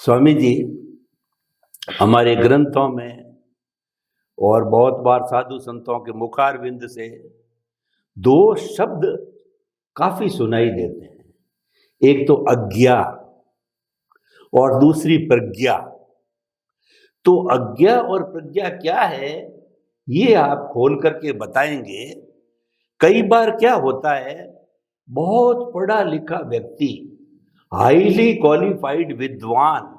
स्वामी जी हमारे ग्रंथों में और बहुत बार साधु संतों के मुखारविंद से दो शब्द काफी सुनाई देते हैं। एक तो अज्ञा और दूसरी प्रज्ञा। तो अज्ञा और प्रज्ञा क्या है ये आप खोल करके बताएंगे। कई बार क्या होता है, बहुत पढ़ा लिखा व्यक्ति, हाईली क्वालिफाइड विद्वान,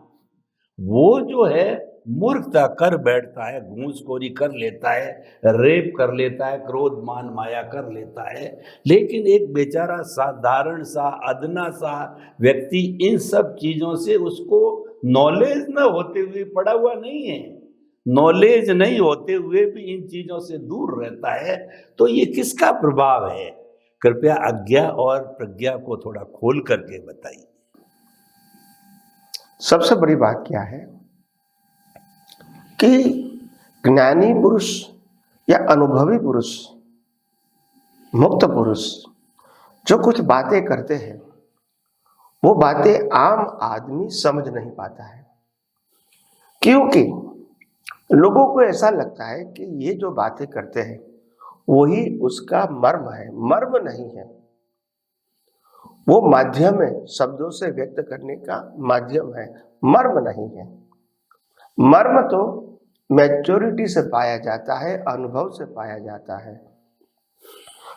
वो जो है मूर्खता कर बैठता है, घूसखोरी कर लेता है, रेप कर लेता है, क्रोध मान माया कर लेता है। लेकिन एक बेचारा साधारण सा अदना सा व्यक्ति इन सब चीजों से उसको नॉलेज न होते हुए, पढ़ा हुआ नहीं है, नॉलेज नहीं होते हुए भी इन चीजों से दूर रहता है। तो ये किसका प्रभाव है? कृपया अज्ञा और प्रज्ञा को थोड़ा खोल करके बताइए। सबसे बड़ी बात क्या है कि ज्ञानी पुरुष या अनुभवी पुरुष, मुक्त पुरुष जो कुछ बातें करते हैं वो बातें आम आदमी समझ नहीं पाता है, क्योंकि लोगों को ऐसा लगता है कि ये जो बातें करते हैं वही उसका मर्म है। मर्म नहीं है, वो माध्यम है, शब्दों से व्यक्त करने का माध्यम है, मर्म नहीं है। मर्म तो मैच्योरिटी से पाया जाता है, अनुभव से पाया जाता है,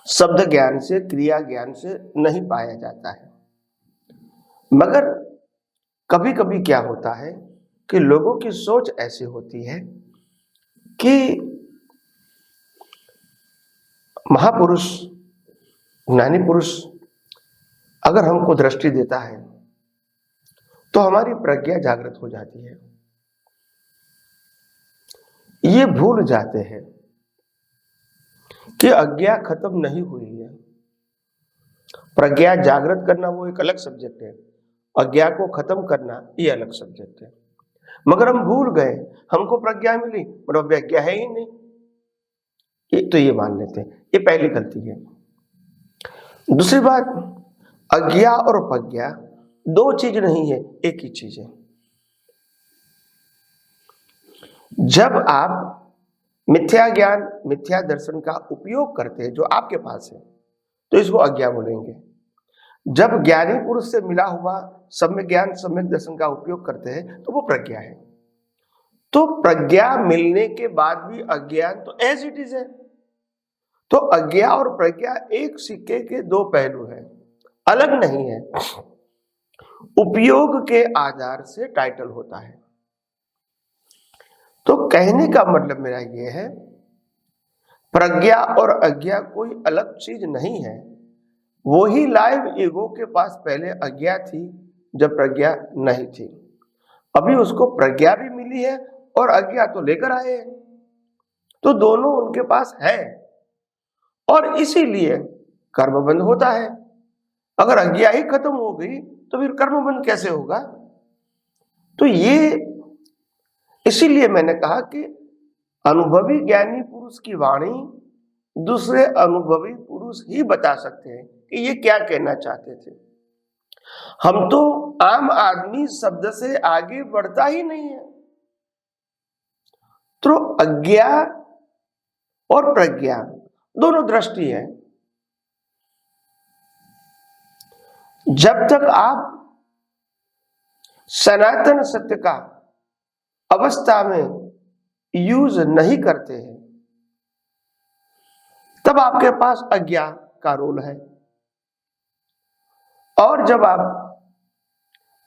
शब्द ज्ञान से, क्रिया ज्ञान से नहीं पाया जाता है। मगर कभी कभी क्या होता है कि लोगों की सोच ऐसी होती है कि महापुरुष, ज्ञानी पुरुष अगर हमको दृष्टि देता है तो हमारी प्रज्ञा जागृत हो जाती है। ये भूल जाते हैं कि अज्ञा खत्म नहीं हुई है। प्रज्ञा जागृत करना वो एक अलग सब्जेक्ट है, अज्ञा को खत्म करना ये अलग सब्जेक्ट है। मगर हम भूल गए, हमको प्रज्ञा मिली पर अज्ञा है ही नहीं, ये मान लेते हैं। ये पहली गलती है। दूसरी बात, अज्ञा और प्रज्ञा दो चीज नहीं है, एक ही चीज है। जब आप मिथ्या ज्ञान, मिथ्या दर्शन का उपयोग करते हैं जो आपके पास है, तो इसको अज्ञा बोलेंगे। जब ज्ञानी पुरुष से मिला हुआ सम्यक ज्ञान, सम्यक दर्शन का उपयोग करते हैं तो वो प्रज्ञा है। तो प्रज्ञा मिलने के बाद भी अज्ञान तो एज इट इज है। तो अज्ञा और प्रज्ञा एक सिक्के के दो पहलू हैं, अलग नहीं है। उपयोग के आधार से टाइटल होता है। तो कहने का मतलब मेरा यह है, प्रज्ञा और अज्ञा कोई अलग चीज नहीं है। वही लाइव ईगो के पास पहले अज्ञा थी जब प्रज्ञा नहीं थी। अभी उसको प्रज्ञा भी मिली है और अज्ञा तो लेकर आए हैं, तो दोनों उनके पास है और इसीलिए कर्मबंध होता है। अगर अज्ञा ही खत्म हो गई तो फिर कर्मबंध कैसे होगा? तो ये इसीलिए मैंने कहा कि अनुभवी ज्ञानी पुरुष की वाणी दूसरे अनुभवी पुरुष ही बता सकते हैं कि ये क्या कहना चाहते थे। हम तो आम आदमी शब्द से आगे बढ़ता ही नहीं है। तो अज्ञा और प्रज्ञा दोनों दृष्टि है। जब तक आप सनातन सत्य का अवस्था में यूज नहीं करते हैं तब आपके पास अज्ञा का रोल है, और जब आप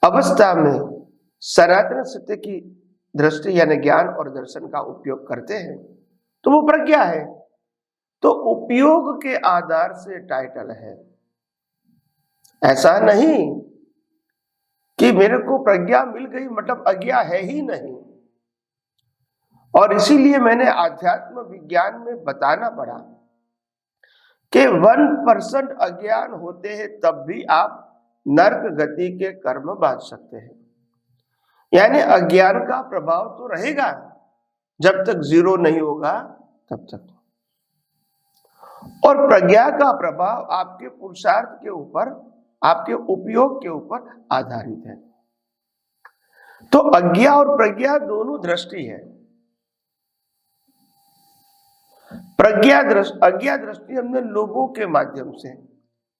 अवस्था में सनातन सत्य की दृष्टि यानी ज्ञान और दर्शन का उपयोग करते हैं तो वो प्रज्ञा है। तो उपयोग के आधार से टाइटल है। ऐसा नहीं कि मेरे को प्रज्ञा मिल गई मतलब अज्ञा है ही नहीं। और इसीलिए मैंने आध्यात्म विज्ञान में बताना पड़ा कि 1% अज्ञान होते हैं तब भी आप नरक गति के कर्म बांध सकते हैं। यानी अज्ञान का प्रभाव तो रहेगा, जब तक जीरो नहीं होगा तब तक। और प्रज्ञा का प्रभाव आपके पुरुषार्थ के ऊपर, आपके उपयोग के ऊपर आधारित है। तो अज्ञा और प्रज्ञा दोनों दृष्टि है। अज्ञा दृष्टि हमने लोगों के माध्यम से,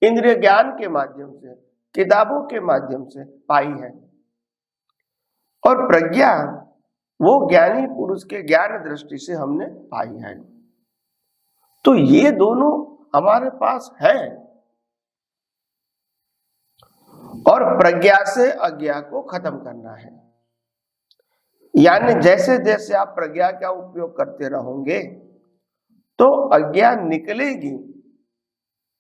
इंद्रिय ज्ञान के माध्यम से, किताबों के माध्यम से पाई है, और प्रज्ञा वो ज्ञानी पुरुष के ज्ञान दृष्टि से हमने पाई है। तो ये दोनों हमारे पास है, और प्रज्ञा से अज्ञा को खत्म करना है। यानी जैसे जैसे आप प्रज्ञा का उपयोग करते रहोगे तो अज्ञा निकलेगी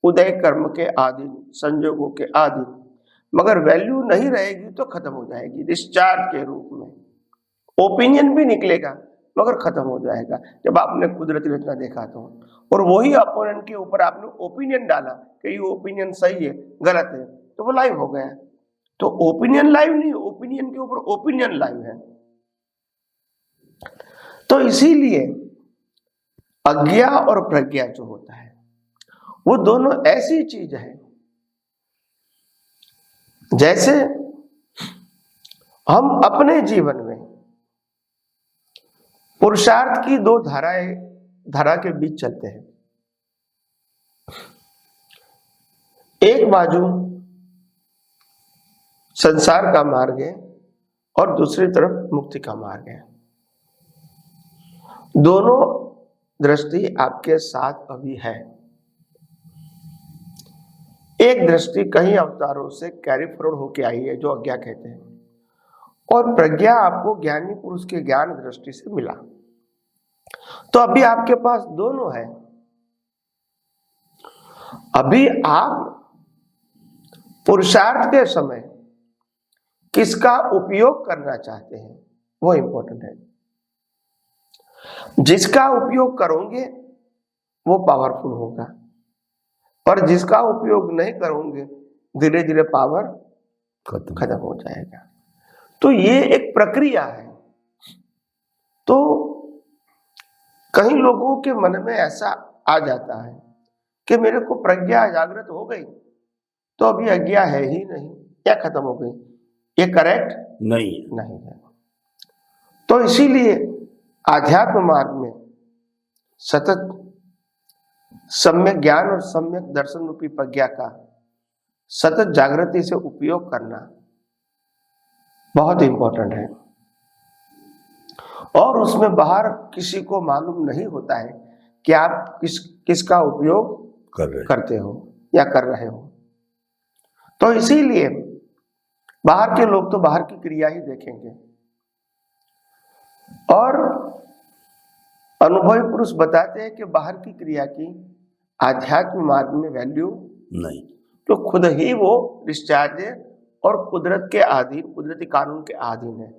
उदय कर्म के आधीन, संजोगों के आधीन, मगर वैल्यू नहीं रहेगी तो खत्म हो जाएगी डिस्चार्ज के रूप में। ओपिनियन भी निकलेगा मगर खत्म हो जाएगा। जब आपने कुदरती रचना देखा तो, और वही अपोनेंट के ऊपर आपने ओपिनियन डाला कि ये ओपिनियन सही है गलत है, तो वो लाइव हो गया। तो ओपिनियन लाइव नहीं, ओपिनियन के ऊपर ओपिनियन लाइव है। तो इसीलिए अज्ञा और प्रज्ञा जो होता है वो दोनों ऐसी चीज है जैसे हम अपने जीवन में पुरुषार्थ की दो धारा के बीच चलते हैं। एक बाजू संसार का मार्ग है और दूसरी तरफ मुक्ति का मार्ग है। दोनों दृष्टि आपके साथ अभी है। एक दृष्टि कई अवतारों से कैरी फॉरवर्ड होके आई है जो अज्ञा कहते हैं, और प्रज्ञा आपको ज्ञानी पुरुष के ज्ञान दृष्टि से मिला। तो अभी आपके पास दोनों है। अभी आप पुरुषार्थ के समय किसका उपयोग करना चाहते हैं वो इंपॉर्टेंट है। जिसका उपयोग करोगे वो पावरफुल होगा, और जिसका उपयोग नहीं करोगे धीरे धीरे पावर खत्म हो जाएगा। तो ये एक प्रक्रिया है। तो कई लोगों के मन में ऐसा आ जाता है कि मेरे को प्रज्ञा जागृत हो गई तो अभी अज्ञा है ही नहीं या खत्म हो गई। ये करेक्ट नहीं है। तो इसीलिए आध्यात्म मार्ग में सतत सम्यक ज्ञान और सम्यक दर्शन रूपी प्रज्ञा का सतत जागृति से उपयोग करना बहुत इंपॉर्टेंट है। और उसमें बाहर किसी को मालूम नहीं होता है कि आप किसका उपयोग करते हो या कर रहे हो। तो इसीलिए बाहर के लोग तो बाहर की क्रिया ही देखेंगे, और अनुभवी पुरुष बताते हैं कि बाहर की क्रिया की आध्यात्म मार्ग में वैल्यू नहीं, तो खुद ही वो डिस्चार्ज है और कुदरत के अधीन, कुदरती कानून के अधीन है।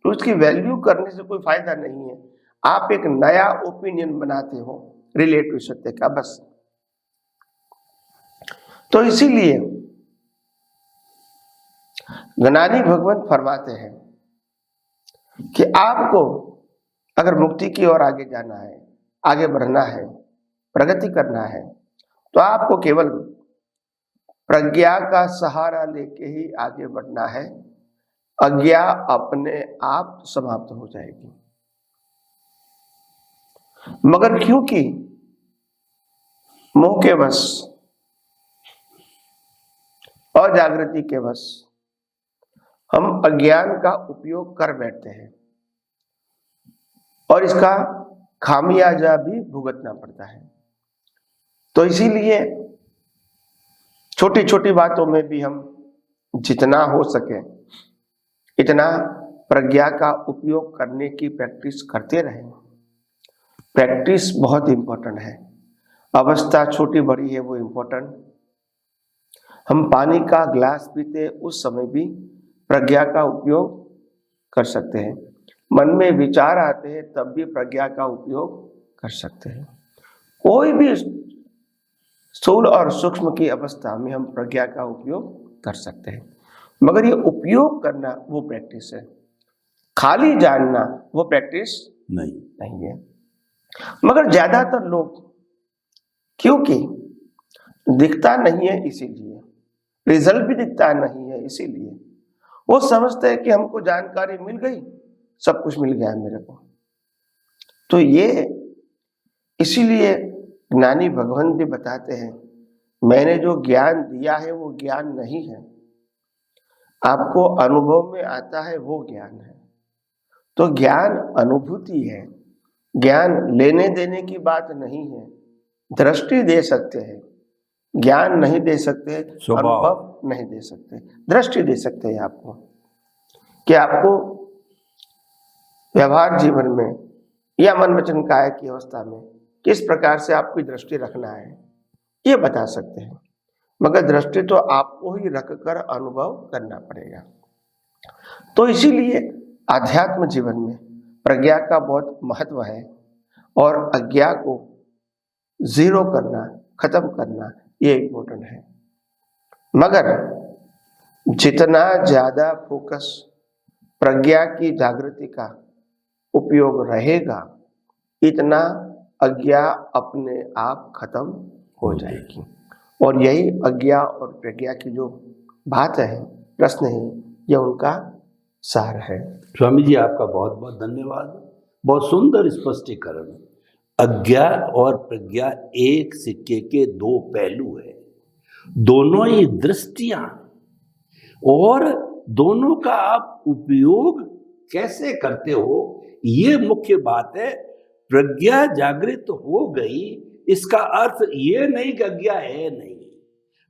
तो उसकी वैल्यू करने से कोई फायदा नहीं है। आप एक नया ओपिनियन बनाते हो रिलेटिव सत्य का, बस। तो इसीलिए ज्ञानी भगवान फरमाते हैं कि आपको अगर मुक्ति की ओर आगे जाना है, आगे बढ़ना है, प्रगति करना है, तो आपको केवल प्रज्ञा का सहारा लेके ही आगे बढ़ना है। अज्ञा अपने आप समाप्त हो जाएगी। मगर क्योंकि मोह के वश और जागृति के वश हम अज्ञान का उपयोग कर बैठते हैं और इसका खामियाजा भी भुगतना पड़ता है। तो इसीलिए छोटी छोटी बातों में भी हम जितना हो सके इतना प्रज्ञा का उपयोग करने की प्रैक्टिस करते रहें। प्रैक्टिस बहुत इंपॉर्टेंट है। अवस्था छोटी बड़ी है वो इंपॉर्टेंट। हम पानी का ग्लास पीते उस समय भी प्रज्ञा का उपयोग कर सकते हैं। मन में विचार आते हैं तब भी प्रज्ञा का उपयोग कर सकते हैं। कोई भी स्थूल और सूक्ष्म की अवस्था में हम प्रज्ञा का उपयोग कर सकते हैं, मगर ये उपयोग करना वो प्रैक्टिस है। खाली जानना वो प्रैक्टिस नहीं है। मगर ज्यादातर लोग क्योंकि दिखता नहीं है इसीलिए, रिजल्ट भी दिखता नहीं है इसीलिए वो समझते हैं कि हमको जानकारी मिल गई, सब कुछ मिल गया मेरे को। तो ये इसीलिए ज्ञानी भगवान भी बताते हैं, मैंने जो ज्ञान दिया है वो ज्ञान नहीं है, आपको अनुभव में आता है वो ज्ञान है। तो ज्ञान अनुभूति है, ज्ञान लेने देने की बात नहीं है। दृष्टि दे सकते हैं, ज्ञान नहीं दे सकते, स्वभाव। अनुभव नहीं दे सकते, दृष्टि दे सकते हैं आपको कि आपको व्यवहार जीवन में या मन वचन काया की अवस्था में किस प्रकार से आपकी दृष्टि रखना है, ये बता सकते हैं। मगर दृष्टि तो आपको ही रखकर अनुभव करना पड़ेगा। तो इसीलिए आध्यात्म जीवन में प्रज्ञा का बहुत महत्व है और अज्ञा को जीरो करना, खत्म करना, ये इम्पोर्टेंट है। मगर जितना ज्यादा फोकस प्रज्ञा की जागृति का उपयोग रहेगा, इतना अज्ञा अपने आप खत्म हो जाएगी। और यही अज्ञा और प्रज्ञा की जो बात है, प्रश्न है, यह उनका सार है। स्वामी जी आपका बहुत बहुत धन्यवाद। बहुत सुंदर स्पष्टीकरण। अज्ञा और प्रज्ञा एक सिक्के के दो पहलू है, दोनों ही दृष्टियां, और दोनों का आप उपयोग कैसे करते हो, ये मुख्य बात है। प्रज्ञा जागृत हो गई, इसका अर्थ ये नहीं कि अज्ञा है नहीं।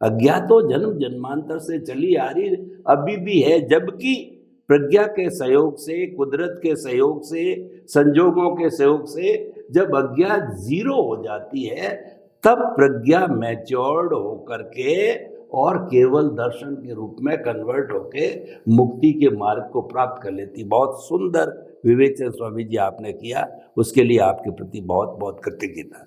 अज्ञा तो जन्म जन्मांतर से चली आ रही, अभी भी है। जबकि प्रज्ञा के सहयोग से, कुदरत के सहयोग से, संजोगों के सहयोग से जब अज्ञा जीरो हो जाती है, तब प्रज्ञा मैच्योर्ड होकर के और केवल दर्शन के रूप में कन्वर्ट होके मुक्ति के मार्ग को प्राप्त कर लेती। बहुत सुंदर विवेचन स्वामी जी आपने किया, उसके लिए आपके प्रति बहुत बहुत कृतज्ञता।